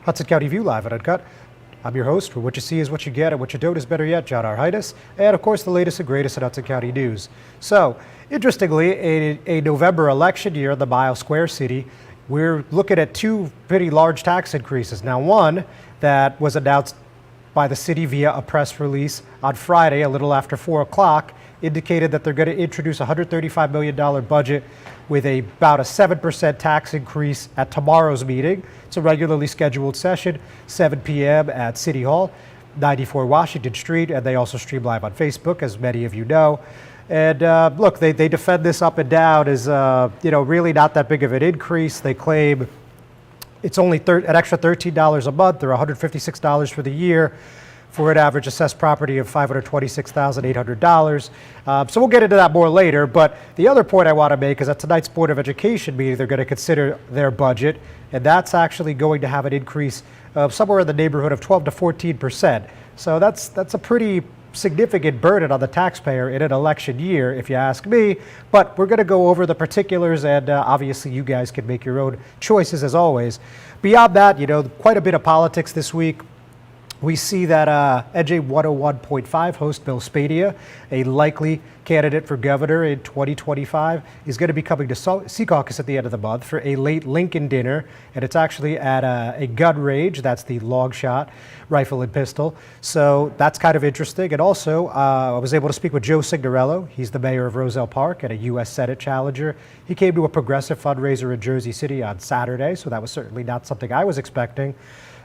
Hudson County View live at Uncut. I'm your host, where what you see is what you get, and what you don't is better yet, John Heinis, and of course the latest and greatest at Hudson County News. So, interestingly, a November election year in the Mile Square City, we're looking at two pretty large tax increases. Now, one that was announced by the city via a press release on Friday, a little after 4 o'clock, indicated that they're going to introduce a $135 million budget with about a 7% tax increase at tomorrow's meeting. It's a regularly scheduled session, 7 p.m. at City Hall, 94 Washington Street, and they also stream live on Facebook, as many of you know. And look, they defend this up and down as really not that big of an increase. They claim it's only an extra $13 a month, or $156 for the year, for an average assessed property of $526,800. So we'll get into that more later. But the other point I want to make is at tonight's Board of Education meeting, they're going to consider their budget, and that's actually going to have an increase of somewhere in the neighborhood of 12 to 14%. So that's a pretty significant burden on the taxpayer in an election year, if you ask me. But we're going to go over the particulars, and obviously you guys can make your own choices as always. Beyond that, quite a bit of politics this week. We see that NJ 101.5 host Bill Spadea, a likely candidate for governor in 2025, is going to be coming to Secaucus at the end of the month for a late Lincoln dinner, and it's actually at a gun range. That's the long shot rifle and pistol. So that's kind of interesting. And also, I was able to speak with Joe Signorello. He's the mayor of Roselle Park and a U.S. Senate challenger. He came to a progressive fundraiser in Jersey City on Saturday, so that was certainly not something I was expecting.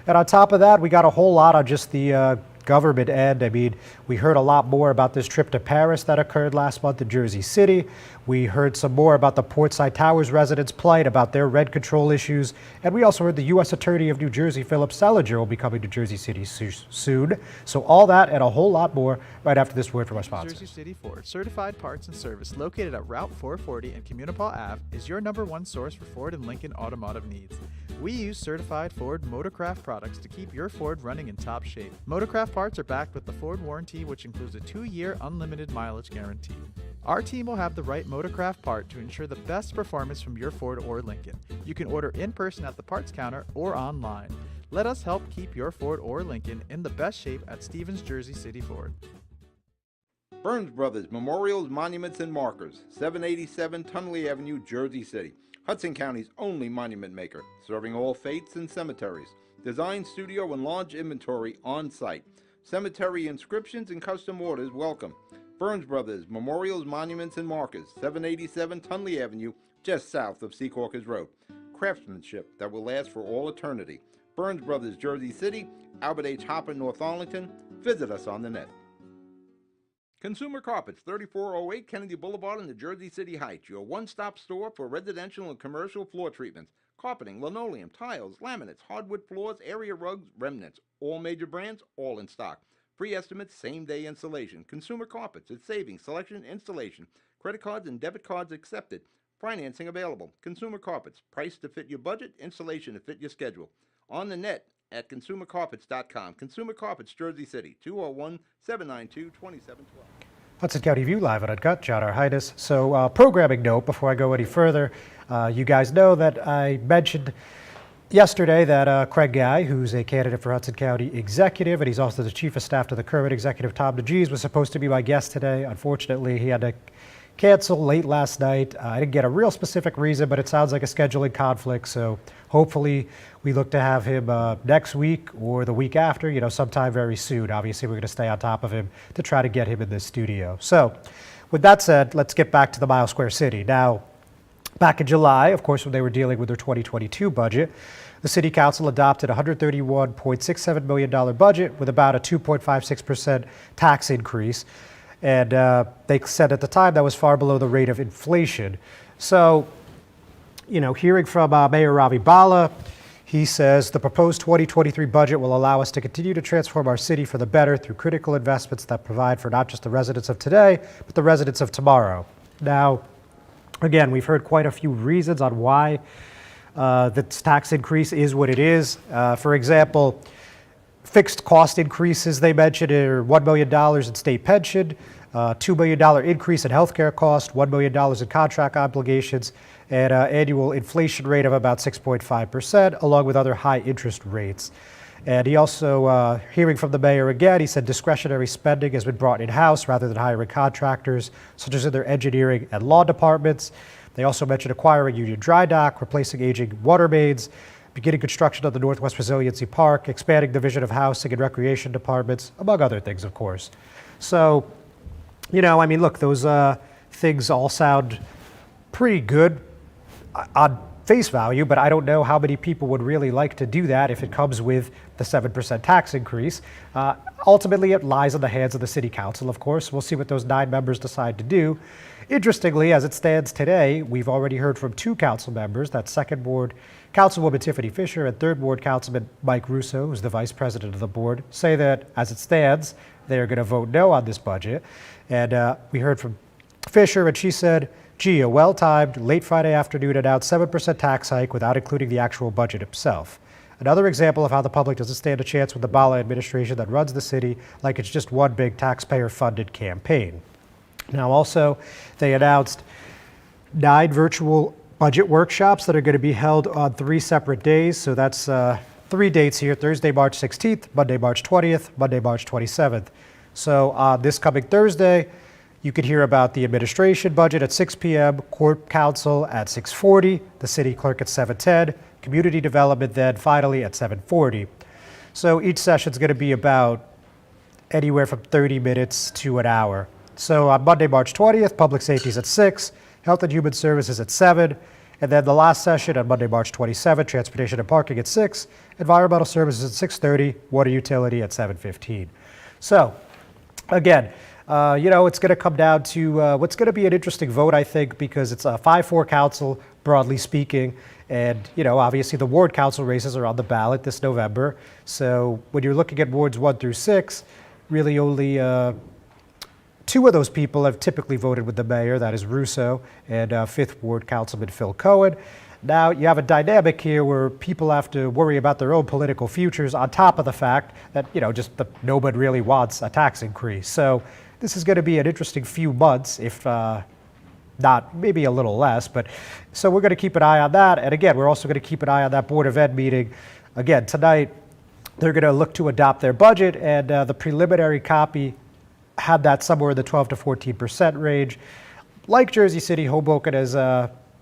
And on top of that, we got a whole lot on just the government end. I mean, we heard a lot more about this trip to Paris that occurred last month in Jersey City. We heard some more about the Portside Towers residents' plight, about their rent control issues. And we also heard the U.S. Attorney of New Jersey, Philip Selinger, will be coming to Jersey City soon. So all that and a whole lot more right after this word from our sponsors. Jersey City Ford, certified parts and service located at Route 440 and Communipaw Ave, is your #1 source for Ford and Lincoln automotive needs. We use certified Ford Motorcraft products to keep your Ford running in top shape. Motorcraft parts are backed with the Ford warranty, which includes a 2-year unlimited mileage guarantee. Our team will have the right Motorcraft part to ensure the best performance from your Ford or Lincoln. You can order in person at the parts counter or online. Let us help keep your Ford or Lincoln in the best shape at Stevens Jersey City Ford. Burns Brothers Memorials, Monuments, and Markers, 787 Tunley Avenue, Jersey City. Hudson County's only monument maker, serving all faiths and cemeteries. Design studio and large inventory on site. Cemetery inscriptions and custom orders welcome. Burns Brothers Memorials, Monuments, and Markers, 787 Tunley Avenue, just south of Secaucus Road. Craftsmanship that will last for all eternity. Burns Brothers, Jersey City, Albert H. Hopper, North Arlington. Visit us on the net. Consumer Carpets, 3408 Kennedy Boulevard in the Jersey City Heights, your one-stop store for residential and commercial floor treatments, carpeting, linoleum, tiles, laminates, hardwood floors, area rugs, remnants, all major brands, all in stock. Free estimates, same-day installation. Consumer Carpets, it's savings, selection, installation. Credit cards and debit cards accepted. Financing available. Consumer Carpets, price to fit your budget, installation to fit your schedule. On the net at consumercarpets.com. Consumer Carpets, Jersey City, 201-792-2712. Hudson County View live at Uncut, John Heinis. So programming note before I go any further, you guys know that I mentioned yesterday that Craig Guy, who's a candidate for Hudson County Executive, and he's also the Chief of Staff to the current Executive Tom DeGees, was supposed to be my guest today. Unfortunately, he had to cancel late last night. I didn't get a real specific reason, but it sounds like a scheduling conflict. So hopefully we look to have him next week or the week after, sometime very soon. Obviously, we're going to stay on top of him to try to get him in the studio. So with that said, let's get back to the Mile Square City. Now, back in July, of course, when they were dealing with their 2022 budget, the City Council adopted a $131.67 million budget with about a 2.56% tax increase. And they said at the time that was far below the rate of inflation. So, hearing from Mayor Ravi Bala, he says the proposed 2023 budget will allow us to continue to transform our city for the better through critical investments that provide for not just the residents of today, but the residents of tomorrow. Now, again, we've heard quite a few reasons on why this tax increase is what it is. For example, fixed cost increases they mentioned are $1 million in state pension, $2 million increase in healthcare costs, $1 million in contract obligations, and an annual inflation rate of about 6.5%, along with other high interest rates. And he also, hearing from the mayor again, he said discretionary spending has been brought in-house rather than hiring contractors, such as in their engineering and law departments. They also mentioned acquiring Union Dry Dock, replacing aging water mains, beginning construction of the Northwest Resiliency Park, expanding Division of Housing and Recreation departments, among other things, of course. So, you know, I mean, look, those things all sound pretty good on face value, but I don't know how many people would really like to do that if it comes with the 7% tax increase. Ultimately, it lies in the hands of the city council, of course. We'll see what those 9 members decide to do. Interestingly, as it stands today, we've already heard from 2 council members, that second ward Councilwoman Tiffany Fisher and third ward Councilman Mike Russo, who's the vice president of the board, say that as it stands, they're going to vote no on this budget. And we heard from Fisher, and she said, gee, a well-timed, late Friday afternoon announced 7% tax hike without including the actual budget itself. Another example of how the public doesn't stand a chance with the Bala administration that runs the city like it's just one big taxpayer-funded campaign. Now also, they announced 9 virtual budget workshops that are going to be held on 3 separate days. So that's 3 dates here: Thursday, March 16th, Monday, March 20th, Monday, March 27th. So this coming Thursday, you could hear about the administration budget at 6 p.m., court counsel at 6:40, the city clerk at 7:10, community development then finally at 7:40. So each session is going to be about anywhere from 30 minutes to an hour. So on Monday, March 20th, public safety is at 6, health and human services at 7, and then the last session on Monday, March 27th, transportation and parking at 6, environmental services at 6:30, water utility at 7:15. So again, you know, it's going to come down to what's going to be an interesting vote, I think, because it's a 5-4 council, broadly speaking. And, you know, obviously the ward council races are on the ballot this November. So when you're looking at wards 1 through 6, really only 2 of those people have typically voted with the mayor, that is Russo and 5th Ward Councilman Phil Cohen. Now you have a dynamic here where people have to worry about their own political futures on top of the fact that, you know, just nobody really wants a tax increase. So this is going to be an interesting few months, if not maybe a little less. But so we're going to keep an eye on that. And again, we're also going to keep an eye on that Board of Ed meeting. Again, tonight, they're going to look to adopt their budget, and the preliminary copy had that somewhere in the 12 to 14% range. Like Jersey City, Hoboken has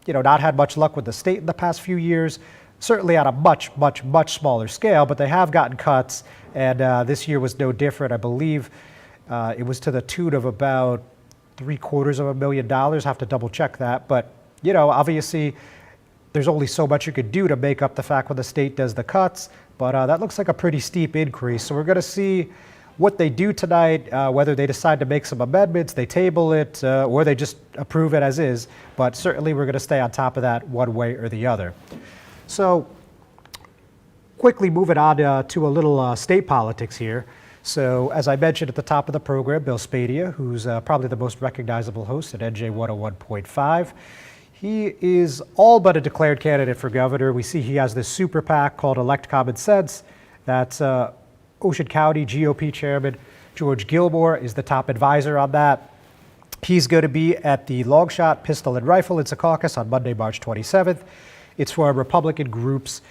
you know, not had much luck with the state in the past few years, certainly on a much, much, much smaller scale, but they have gotten cuts, and this year was no different. I believe it was to the tune of about $750,000. Have to double check that, but you know, obviously there's only so much you could do to make up the fact when the state does the cuts, but that looks like a pretty steep increase. So we're going to see what they do tonight, whether they decide to make some amendments, they table it, or they just approve it as is. But certainly we're going to stay on top of that one way or the other. So quickly moving on to a little state politics here. So as I mentioned at the top of the program, Bill Spadia, who's probably the most recognizable host at NJ 101.5, he is all but a declared candidate for governor. We see he has this super PAC called Elect Common Sense. That's Ocean County GOP Chairman George Gilmore is the top advisor on that. He's going to be at the Long Shot Pistol and Rifle in Secaucus on Monday, March 27th. It's for a Republican group's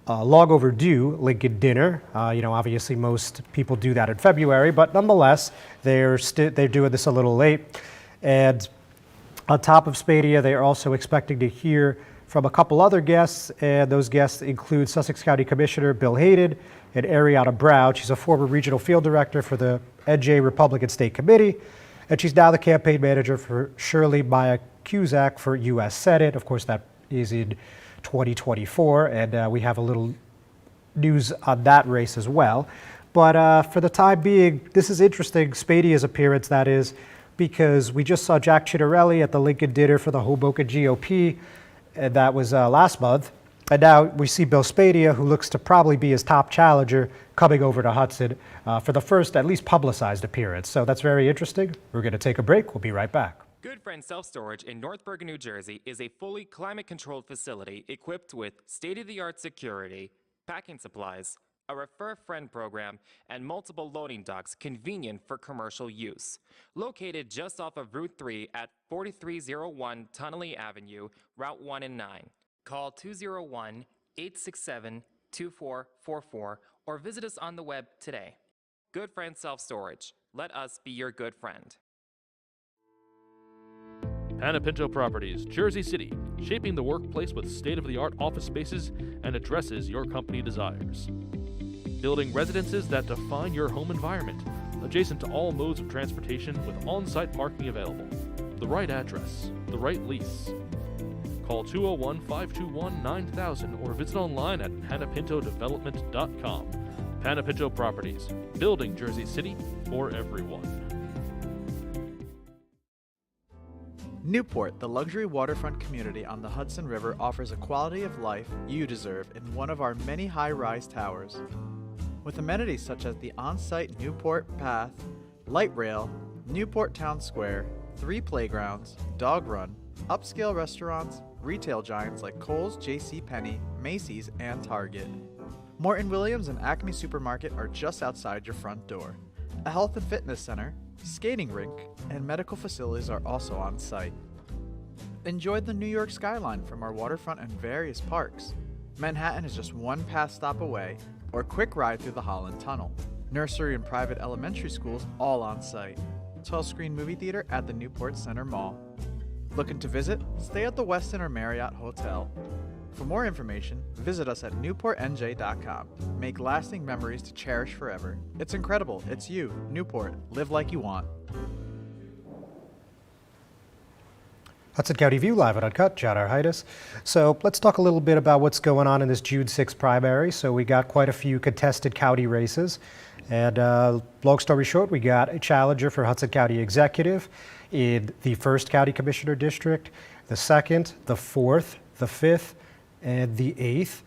long overdue Lincoln dinner. You know, obviously most people do that in February, but nonetheless, they're doing this a little late. And on top of Spadia, they are also expecting to hear from a couple other guests, and those guests include Sussex County Commissioner Bill Hayden and Ariana Brown. She's a former regional field director for the NJ Republican State Committee, and she's now the campaign manager for Shirley Maya Cusack for U.S. Senate. Of course, that is in 2024, and we have a little news on that race as well. But for the time being, this is interesting, Spadia's appearance, that is, because we just saw Jack Citarelli at the Lincoln dinner for the Hoboken GOP, and that was last month. And now we see Bill Spadia, who looks to probably be his top challenger, coming over to Hudson for the first, at least publicized appearance. So that's very interesting. We're going to take a break. We'll be right back. Good Friend Self-Storage in North Bergen, New Jersey is a fully climate-controlled facility equipped with state-of-the-art security, packing supplies, a Refer Friend program, and multiple loading docks convenient for commercial use. Located just off of Route 3 at 4301 Tunnelly Avenue, Route 1 and 9. Call 201-867-2444 or visit us on the web today. Good Friend Self-Storage. Let us be your good friend. Panapinto Properties, Jersey City, shaping the workplace with state-of-the-art office spaces and addresses your company desires. Building residences that define your home environment, adjacent to all modes of transportation with on-site parking available. The right address, the right lease. Call 201-521-9000 or visit online at panapintodevelopment.com. Panapinto Properties, building Jersey City for everyone. Newport, the luxury waterfront community on the Hudson River, offers a quality of life you deserve in one of our many high-rise towers. With amenities such as the on-site Newport Path, light rail, Newport Town Square, 3 playgrounds, dog run, upscale restaurants, retail giants like Kohl's, JCPenney, Macy's, and Target. Morton Williams and Acme Supermarket are just outside your front door. A health and fitness center, skating rink, and medical facilities are also on site. Enjoy the New York skyline from our waterfront and various parks. Manhattan is just one path stop away, or quick ride through the Holland Tunnel. Nursery and private elementary schools all on site. 12-screen movie theater at the Newport Center Mall. Looking to visit? Stay at the Westin or Marriott Hotel. For more information, visit us at newportnj.com. Make lasting memories to cherish forever. It's incredible. It's you, Newport. Live like you want. Hudson County View live and uncut. John R. Heinis. So let's talk a little bit about what's going on in this June 6th primary. So we got quite a few contested county races. And long story short, we got a challenger for Hudson County Executive in the 1st County Commissioner District, the 2nd, the 4th, the 5th, and the 8th.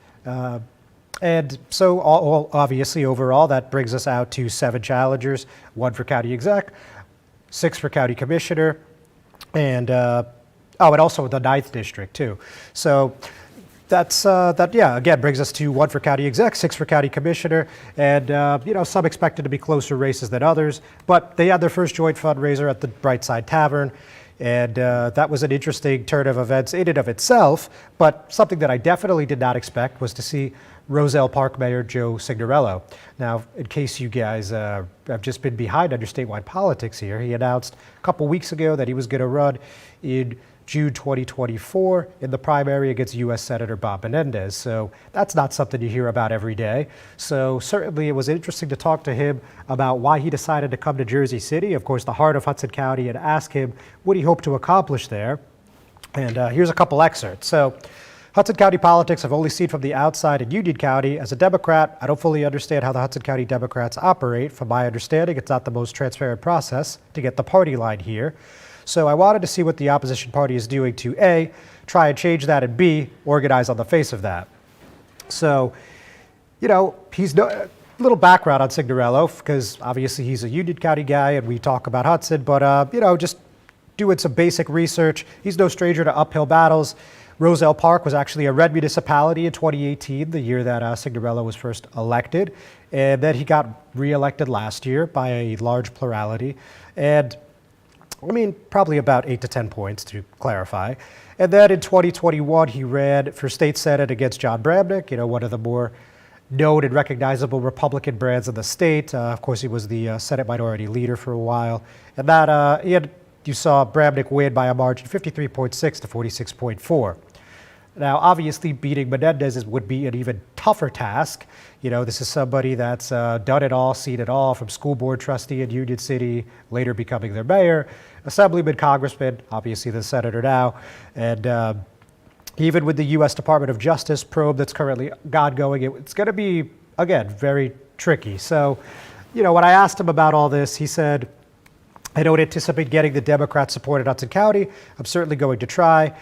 And so obviously overall that brings us out to 7 challengers, 1 for County Exec, 6 for County Commissioner, and and also the 9th District too. So that's again brings us to 1 for County Exec, 6 for County Commissioner, and some expected to be closer races than others, but they had their first joint fundraiser at the Brightside Tavern. And that was an interesting turn of events in and of itself, but something that I definitely did not expect was to see Roselle Park Mayor Joe Signorello. Now, in case you guys have just been behind under statewide politics here, he announced a couple weeks ago that he was going to run in June 2024 in the primary against U.S. Senator Bob Menendez. So that's not something you hear about every day. So certainly it was interesting to talk to him about why he decided to come to Jersey City, of course, the heart of Hudson County, and ask him what he hoped to accomplish there. And here's a couple excerpts. So Hudson County politics I've only seen from the outside in Union County. As a Democrat, I don't fully understand how the Hudson County Democrats operate. From my understanding, it's not the most transparent process to get the party line here. So I wanted to see what the opposition party is doing to A, try and change that, and B, organize on the face of that. So, he's a little background on Signorello, because obviously he's a Union County guy and we talk about Hudson, but, just doing some basic research. He's no stranger to uphill battles. Roselle Park was actually a red municipality in 2018, the year that Signorello was first elected, and then he got reelected last year by a large plurality. And probably about 8 to 10 points to clarify. And then in 2021, he ran for state senate against John Bramnick, one of the more known and recognizable Republican brands in the state. Of course, he was the Senate Minority Leader for a while. And that you saw Bramnick win by a margin 53.6 to 46.4. Now, obviously, beating Menendez would be an even tougher task. This is somebody that's done it all, seen it all, from school board trustee in Union City, later becoming their mayor, assemblyman, congressman, obviously the senator now, and even with the U.S. Department of Justice probe that's currently ongoing, it's going to be, again, very tricky. So, when I asked him about all this, he said, I don't anticipate getting the Democrat support in Hudson County. I'm certainly going to try.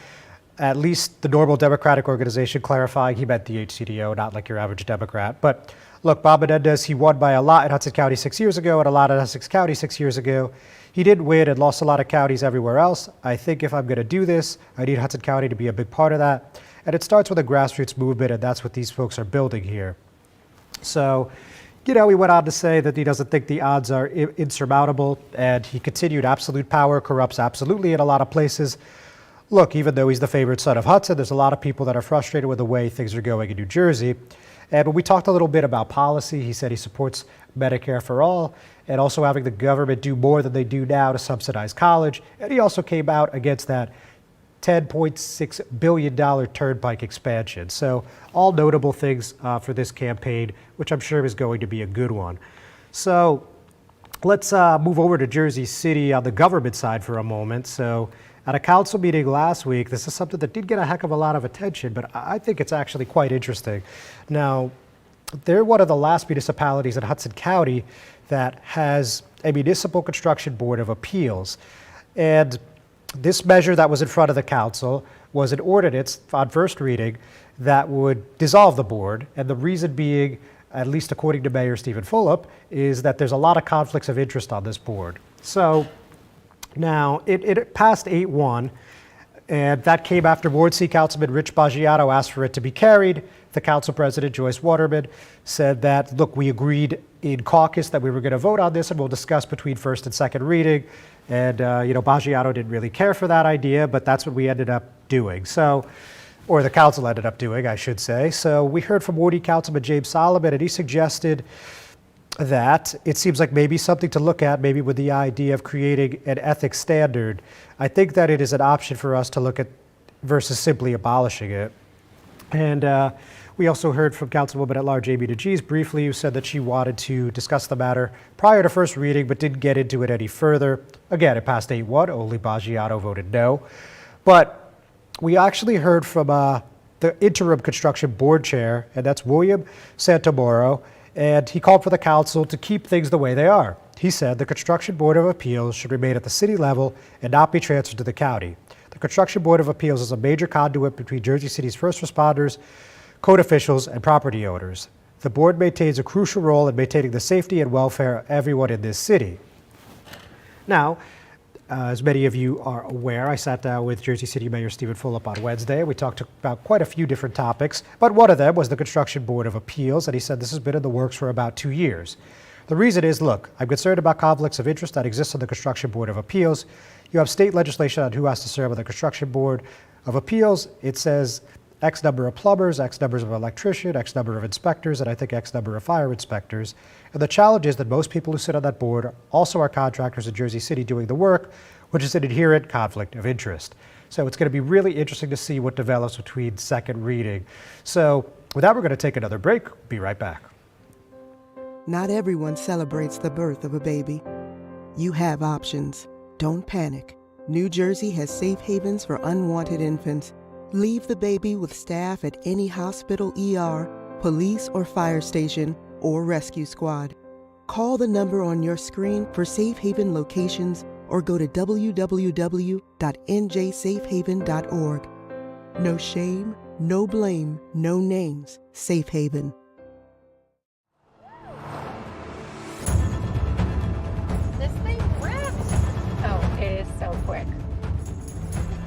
At least the normal Democratic organization, clarifying he meant the HCDO, not like your average Democrat. But look, Bob Menendez, he won by a lot in Hudson County 6 years ago and a lot in Essex County 6 years ago. He did win and lost a lot of counties everywhere else. I think if I'm going to do this, I need Hudson County to be a big part of that. And it starts with a grassroots movement, and that's what these folks are building here. So, he went on to say that he doesn't think the odds are insurmountable, and he continued, absolute power corrupts absolutely in a lot of places. Look, even though he's the favorite son of Hudson, there's a lot of people that are frustrated with the way things are going in New Jersey. And when we talked a little bit about policy, he said he supports Medicare for all and also having the government do more than they do now to subsidize college. And he also came out against that $10.6 billion turnpike expansion. So all notable things for this campaign, which I'm sure is going to be a good one. So let's move over to Jersey City on the government side for a moment. So at a council meeting last week, this is something that did get a heck of a lot of attention, but I think it's actually quite interesting. Now, they're one of the last municipalities in Hudson County that has a municipal construction board of appeals. And this measure that was in front of the council was an ordinance on first reading that would dissolve the board. And the reason being, at least according to Mayor Stephen Fulop, is that there's a lot of conflicts of interest on this board. So now it passed 8-1, and that came after Ward C Councilman Rich Baggiato asked for it to be carried. The council president, Joyce Waterman, said that, look, we agreed in caucus that we were going to vote on this and we'll discuss between first and second reading. And, Baggiato didn't really care for that idea, but that's what we ended up doing. So, or the council ended up doing, I should say. So we heard from Ward E Councilman James Solomon, and he suggested that it seems like maybe something to look at, maybe with the idea of creating an ethics standard. I think that it is an option for us to look at versus simply abolishing it. And we also heard from Councilwoman at Large Amy DeGees briefly, who said that she wanted to discuss the matter prior to first reading, but didn't get into it any further. Again, it passed 8-1. Only Baggiato voted no. But we actually heard from the interim construction board chair, and that's William Santomoro, and he called for the council to keep things the way they are. He said the Construction Board of Appeals should remain at the city level and not be transferred to the county. The Construction Board of Appeals is a major conduit between Jersey City's first responders, code officials, and property owners. The board maintains a crucial role in maintaining the safety and welfare of everyone in this city. Now, as many of you are aware, I sat down with Jersey City Mayor Stephen Fulop on Wednesday. We talked about quite a few different topics, but one of them was the Construction Board of Appeals, and he said this has been in the works for about 2 years. The reason is, look, I'm concerned about conflicts of interest that exist on the Construction Board of Appeals. You have state legislation on who has to serve on the Construction Board of Appeals. It says X number of plumbers, X numbers of electricians, X number of inspectors, and I think X number of fire inspectors. And the challenge is that most people who sit on that board also are contractors in Jersey City doing the work, which is an inherent conflict of interest. So it's going to be really interesting to see what develops between second reading. So with that, we're going to take another break. Be right back. Not everyone celebrates the birth of a baby. You have options. Don't panic. New Jersey has safe havens for unwanted infants. Leave the baby with staff at any hospital, ER, police or fire station, or rescue squad. Call the number on your screen for safe haven locations or go to www.njsafehaven.org. No shame, no blame, no names. Safe Haven. This thing rips! Oh, it is so quick.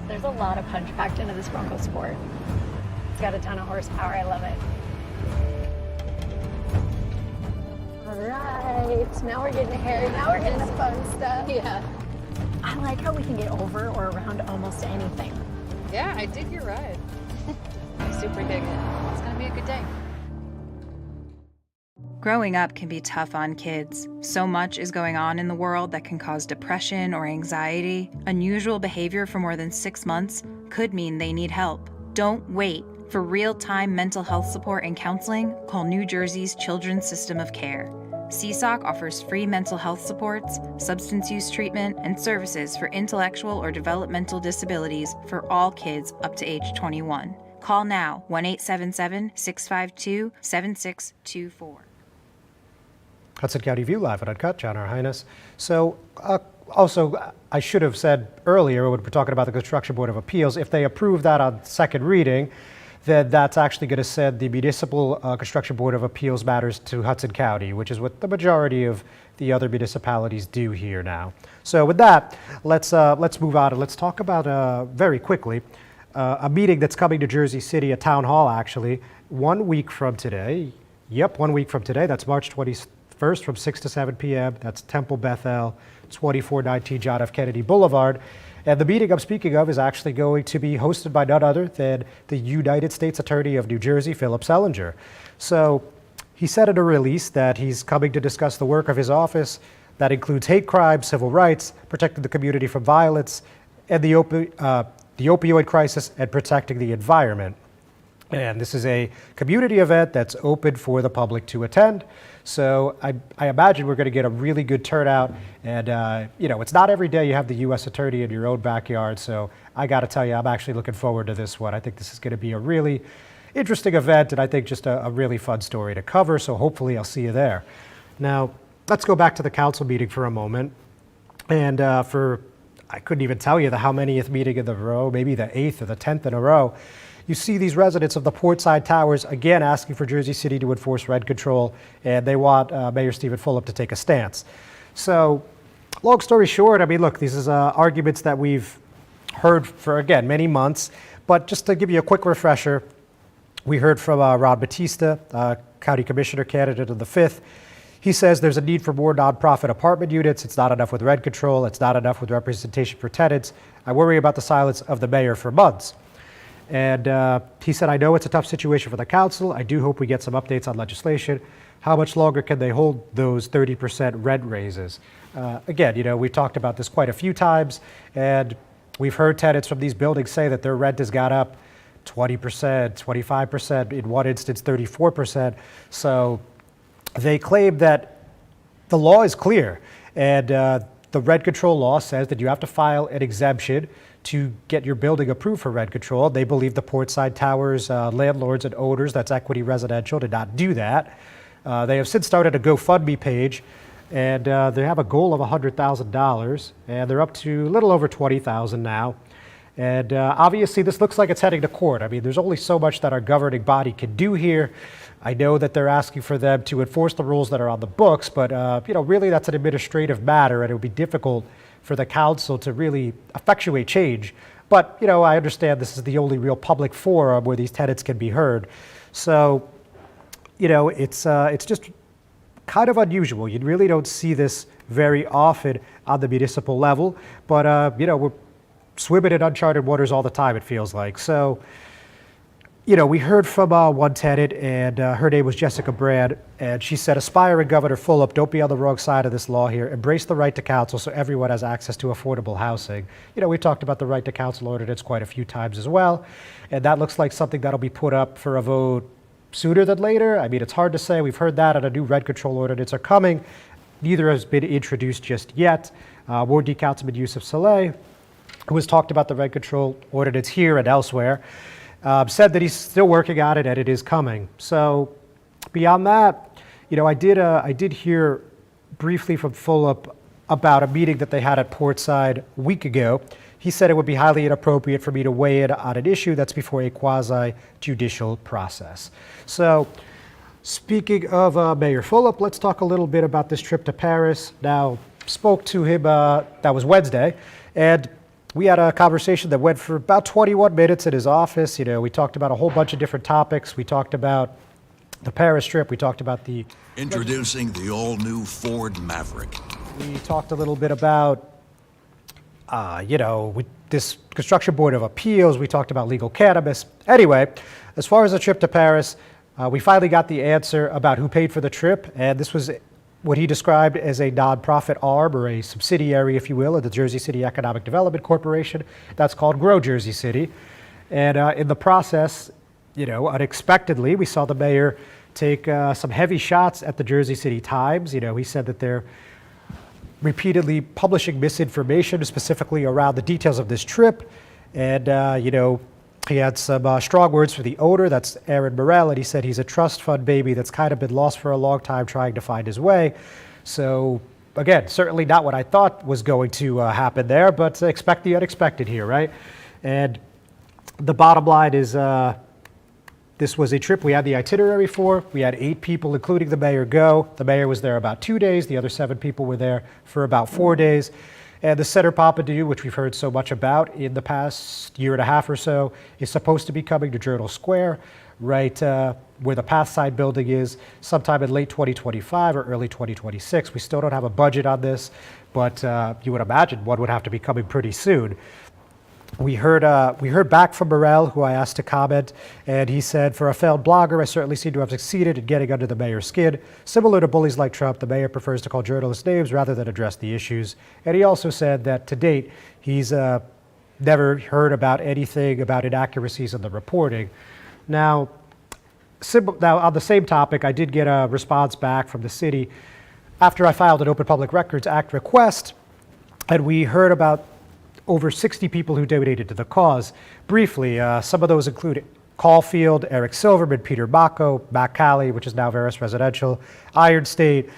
There's a lot of punch packed into this Bronco Sport. It's got a ton of horsepower. I love it. All right, now we're getting hairy. Now we're getting the fun stuff. Yeah. I like how we can get over or around almost anything. Yeah, I dig your ride. I super dig it. It's gonna be a good day. Growing up can be tough on kids. So much is going on in the world that can cause depression or anxiety. Unusual behavior for more than 6 months could mean they need help. Don't wait. For real-time mental health support and counseling, call New Jersey's Children's System of Care. CSOC offers free mental health supports, substance use treatment, and services for intellectual or developmental disabilities for all kids up to age 21. Call now, 1-877-652-7624. Hudson County View Live and Uncut, John R. Heinis. So also, I should have said earlier when we're talking about the Construction Board of Appeals, if they approve that on second reading, then that's actually going to send the Municipal Construction Board of Appeals matters to Hudson County, which is what the majority of the other municipalities do here now. So with that, let's move on and let's talk about, very quickly, a meeting that's coming to Jersey City, a town hall actually, 1 week from today. Yep, 1 week from today. That's March 21st from 6 to 7 p.m. That's Temple Bethel, 2419 John F. Kennedy Boulevard. And the meeting I'm speaking of is actually going to be hosted by none other than the United States Attorney of New Jersey, Philip Selinger. So he said in a release that he's coming to discuss the work of his office that includes hate crimes, civil rights, protecting the community from violence, and the opioid crisis, and protecting the environment. And this is a community event that's open for the public to attend. So I imagine we're going to get a really good turnout. And, it's not every day you have the U.S. Attorney in your own backyard. So I got to tell you, I'm actually looking forward to this one. I think this is going to be a really interesting event, and I think just a really fun story to cover. So hopefully I'll see you there. Now, let's go back to the council meeting for a moment. And I couldn't even tell you how manyth meeting in a row, maybe the 8th or the 10th in a row. You see these residents of the Portside Towers again asking for Jersey City to enforce rent control, and they want Mayor Stephen Fulop to take a stance. So, long story short, I mean, look, these is arguments that we've heard for, again, many months. But just to give you a quick refresher, we heard from Ron Batista, County Commissioner candidate of the 5th. He says there's a need for more nonprofit apartment units. It's not enough with rent control. It's not enough with representation for tenants. I worry about the silence of the mayor for months. And he said, I know it's a tough situation for the council. I do hope we get some updates on legislation. How much longer can they hold those 30% rent raises? Again, we've talked about this quite a few times, and we've heard tenants from these buildings say that their rent has got up 20%, 25%, in one instance, 34%. So they claim that the law is clear, and the rent control law says that you have to file an exemption to get your building approved for rent control. They believe the Portside Towers landlords and owners, that's Equity Residential, did not do that. They have since started a GoFundMe page, and they have a goal of $100,000, and they're up to a little over $20,000 now. And obviously, this looks like it's heading to court. I mean, there's only so much that our governing body can do here. I know that they're asking for them to enforce the rules that are on the books, but really that's an administrative matter, and it would be difficult for the council to really effectuate change. But I understand this is the only real public forum where these tenants can be heard. So it's just kind of unusual. You really don't see this very often on the municipal level, but we're swimming in uncharted waters all the time, it feels like. So we heard from one tenant, and her name was Jessica Brand, and she said, aspiring Governor Fulop, don't be on the wrong side of this law here. Embrace the right to counsel so everyone has access to affordable housing. We talked about the right to counsel ordinance quite a few times as well, and that looks like something that'll be put up for a vote sooner than later. I mean, it's hard to say. We've heard that, and a new rent control ordinance are coming. Neither has been introduced just yet. Ward D. Councilman Yusuf Saleh, who has talked about the rent control ordinance here and elsewhere, said that he's still working on it and it is coming. So beyond that, I did hear briefly from Fulop about a meeting that they had at Portside a week ago. He said it would be highly inappropriate for me to weigh in on an issue that's before a quasi-judicial process. So speaking of Mayor Fulop, let's talk a little bit about this trip to Paris. Now, spoke to him, that was Wednesday, and we had a conversation that went for about 21 minutes at his office. We talked about a whole bunch of different topics. We talked about the Paris trip. We talked about Introducing the all-new Ford Maverick. We talked a little bit about, this Construction Board of Appeals. We talked about legal cannabis. Anyway, as far as the trip to Paris, we finally got the answer about who paid for the trip, and this was what he described as a nonprofit arm, or a subsidiary, if you will, of the Jersey City Economic Development Corporation. That's called Grow Jersey City. And in the process, unexpectedly, we saw the mayor take some heavy shots at the Jersey City Times. He said that they're repeatedly publishing misinformation, specifically around the details of this trip. And, he had some strong words for the owner, that's Aaron Morell, and he said he's a trust fund baby that's kind of been lost for a long time trying to find his way. So, again, certainly not what I thought was going to happen there, but expect the unexpected here, right? And the bottom line is this was a trip we had the itinerary for. We had 8 people, including the mayor, go. The mayor was there about 2 days. The other 7 people were there for about 4 days. And the Center Pompidou, which we've heard so much about in the past year and a half or so, is supposed to be coming to Journal Square, right where the Pathside building is, sometime in late 2025 or early 2026. We still don't have a budget on this, but you would imagine one would have to be coming pretty soon. We heard back from Morel, who I asked to comment, and he said, "For a failed blogger, I certainly seem to have succeeded in getting under the mayor's skin. Similar to bullies like Trump, the mayor prefers to call journalists names rather than address the issues." And he also said that to date, he's never heard about anything about inaccuracies in the reporting. Now, on the same topic, I did get a response back from the city after I filed an Open Public Records Act request, and we heard about over 60 people who donated to the cause. Briefly, some of those include Caulfield, Eric Silverman, Peter Mako, Matt Calley, which is now Veris Residential, Iron State,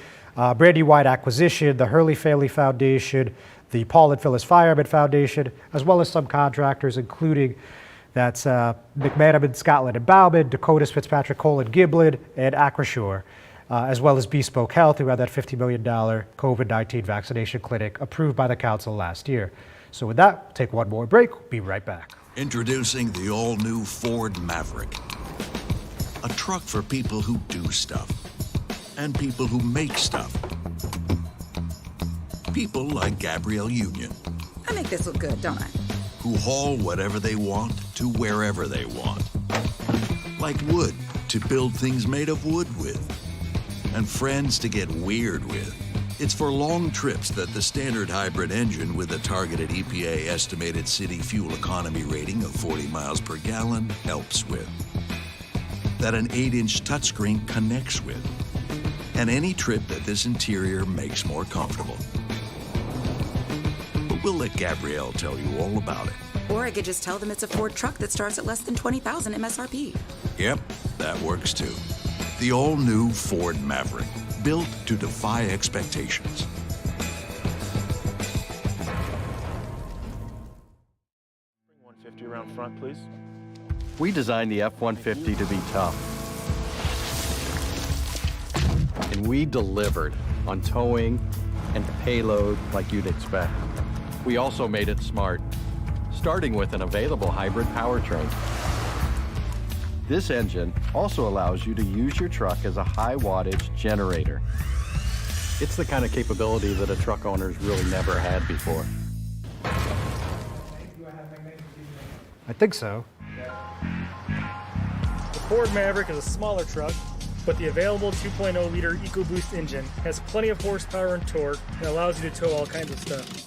Brandywine Acquisition, the Hurley Family Foundation, the Paul and Phyllis Fireman Foundation, as well as some contractors, including that's McManaman, Scotland and Bauman, Dakotas, Fitzpatrick, Cole and Giblin, and Acrisure, as well as Bespoke Health, who had that $50 million COVID-19 vaccination clinic approved by the council last year. So with that, we'll take one more break. We'll be right back. Introducing the all-new Ford Maverick. A truck for people who do stuff. And people who make stuff. People like Gabrielle Union. I make this look good, don't I? Who haul whatever they want to wherever they want. Like wood to build things made of wood with. And friends to get weird with. It's for long trips that the standard hybrid engine with a targeted EPA estimated city fuel economy rating of 40 miles per gallon helps with. That an 8-inch touchscreen connects with. And any trip that this interior makes more comfortable. But we'll let Gabrielle tell you all about it. Or I could just tell them it's a Ford truck that starts at less than $20,000 MSRP. Yep, that works too. The all-new Ford Maverick. Built to defy expectations. Bring 150 around front, please. We designed the F-150 to be tough. And we delivered on towing and payload like you'd expect. We also made it smart, starting with an available hybrid powertrain. This engine also allows you to use your truck as a high wattage generator. It's the kind of capability that a truck owner's really never had before. I think so. The Ford Maverick is a smaller truck, but the available 2.0-liter EcoBoost engine has plenty of horsepower and torque and allows you to tow all kinds of stuff.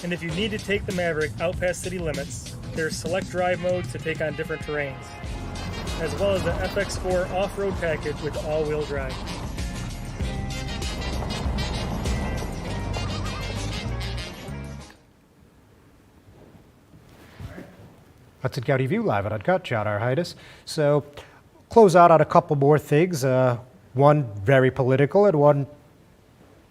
And if you need to take the Maverick out past city limits, there's select drive modes to take on different terrains, as well as the FX4 off-road package with all-wheel drive. Hudson County View live and uncut. John R. Heinis. So, close out on a couple more things. One very political and one,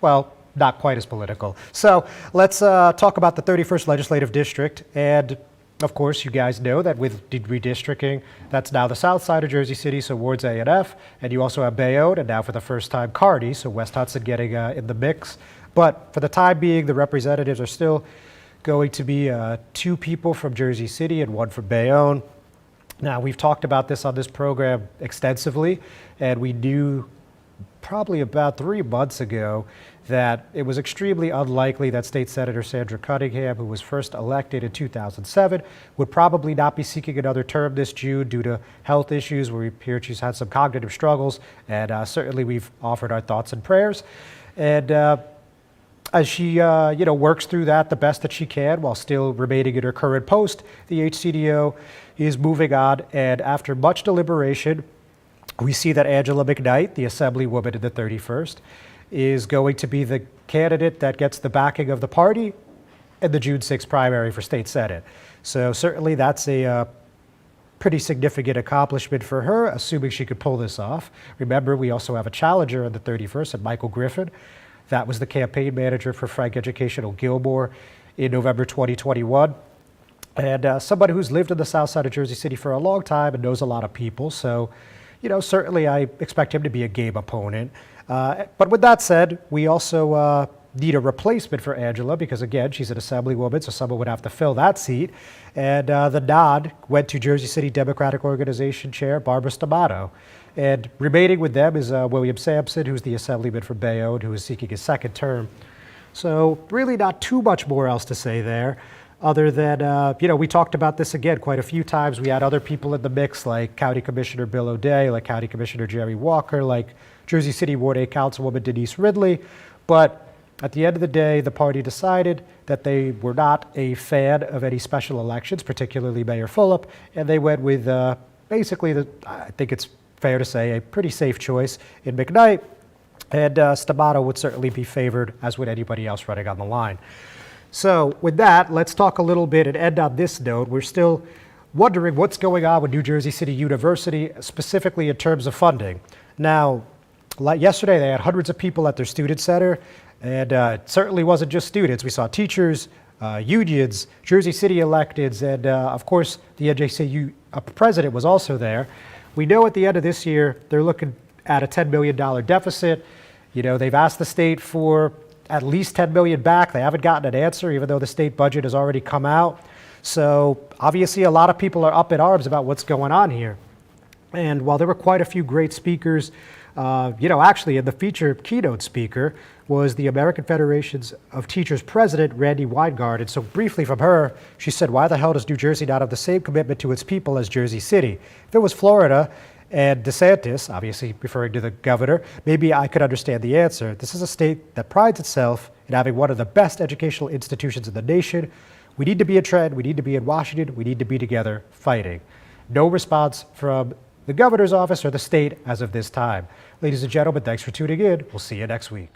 well, not quite as political. So let's talk about the 31st Legislative District. And of course, you guys know that with redistricting, that's now the south side of Jersey City, so wards A and F, and you also have Bayonne, and now for the first time, Kearney, so West Hudson getting in the mix. But for the time being, the representatives are still going to be 2 people from Jersey City and 1 from Bayonne. Now, we've talked about this on this program extensively, and we knew probably about 3 months ago that it was extremely unlikely that State Senator Sandra Cunningham, who was first elected in 2007, would probably not be seeking another term this June due to health issues where we hear she's had some cognitive struggles, and certainly we've offered our thoughts and prayers. And as she works through that the best that she can while still remaining in her current post, the HCDO is moving on, and after much deliberation, we see that Angela McKnight, the Assemblywoman in the 31st, is going to be the candidate that gets the backing of the party in the June 6th primary for state senate. So certainly that's a pretty significant accomplishment for her, assuming she could pull this off. Remember, we also have a challenger in the 31st, and Michael Griffin. That was the campaign manager for Frank Educational Gilmore in November 2021. And somebody who's lived in the south side of Jersey City for a long time and knows a lot of people. So, certainly I expect him to be a game opponent. But with that said, we also need a replacement for Angela because, again, she's an assemblywoman, so someone would have to fill that seat. And the nod went to Jersey City Democratic Organization Chair Barbara Stamato. And remaining with them is William Sampson, who's the assemblyman from Bayonne, who is seeking his second term. So really not too much more else to say there, other than, we talked about this again quite a few times. We had other people in the mix, like County Commissioner Bill O'Day, like County Commissioner Jerry Walker, like Jersey City Ward 8 Councilwoman Denise Ridley. But at the end of the day, the party decided that they were not a fan of any special elections, particularly Mayor Fulop, and they went with basically, I think it's fair to say, a pretty safe choice in McKnight, and Stamato would certainly be favored, as would anybody else running on the line. So with that, let's talk a little bit and end on this note. We're still wondering what's going on with New Jersey City University, specifically in terms of funding. Now, like yesterday, they had hundreds of people at their student center, and it certainly wasn't just students. We saw teachers, unions, Jersey City electeds, and of course, the NJCU president was also there. We know at the end of this year, they're looking at a $10 million deficit. They've asked the state for at least $10 million back. They haven't gotten an answer, even though the state budget has already come out. So obviously, a lot of people are up in arms about what's going on here. And while there were quite a few great speakers, actually, in the featured keynote speaker was the American Federation of Teachers president, Randy Weingart. And so briefly from her, she said, why the hell does New Jersey not have the same commitment to its people as Jersey City? If it was Florida and DeSantis, obviously referring to the governor, maybe I could understand the answer. This is a state that prides itself in having one of the best educational institutions in the nation. We need to be a trend. We need to be in Washington. We need to be together fighting. No response from the governor's office or the state as of this time. Ladies and gentlemen, thanks for tuning in. We'll see you next week.